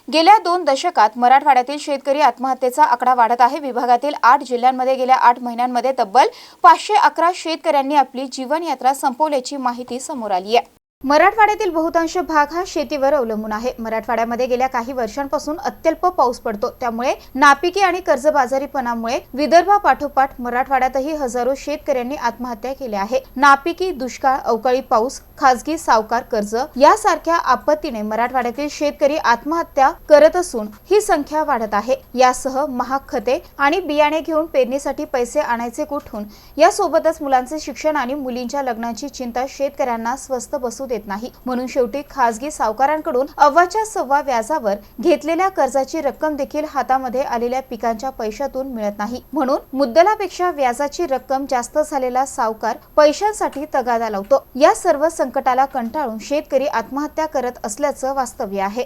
गेल्या 2 दशकात मराठवाड्यातील शेतकरी आत्महत्येचा आकडा वाढत आहे। विभागातील 8 जिल्ह्यांमध्ये गेल्या 8 महिन्यांमध्ये तब्बल 511 शेतकऱ्यांनी आपली जीवनयात्रा संपवल्याची माहिती समोर आली आहे। मराठवाड्यातील बहुतांश भाग हा शेतीवर अवलंबून आहे। मराठवाड्यामध्ये गेल्या काही वर्षांपासून अत्यल्प पाऊस पडतो, त्यामुळे नापिकी आणि कर्जबाजारीपणामुळे विदर्भापाठोपाठ मराठवाड्यातही हजारो शेतकऱ्यांनी आत्महत्या केल्या आहे। नापिकी, दुष्काळ, अवकाळी पाऊस, खासगी सावकार कर्ज यासारख्या आपत्तीने मराठवाड्यातील शेतकरी आत्महत्या करत असून ही संख्या वाढत आहे। यासह महाग खते आणि बियाणे घेऊन पेरणीसाठी पैसे आणायचे कुठून, यासोबतच मुलांचे शिक्षण आणि मुलींच्या लग्नाची चिंता शेतकऱ्यांना स्वस्त बसू देत नाही। म्हणून शेवटी खासगी सावकारांकडून अव्वाच्या सव्वा व्याजावर घेतलेल्या कर्जाची रक्कम देखील हातामध्ये आलेल्या पिकांच्या पैशातून मिळत नाही। म्हणून मुद्दलापेक्षा व्याजाची रक्कम जास्त झालेला सावकार पैशांसाठी तगादा लावतो। या सर्व संकटाला कंटाळून शेतकरी आत्महत्या करत असल्याचं वास्तव्य आहे।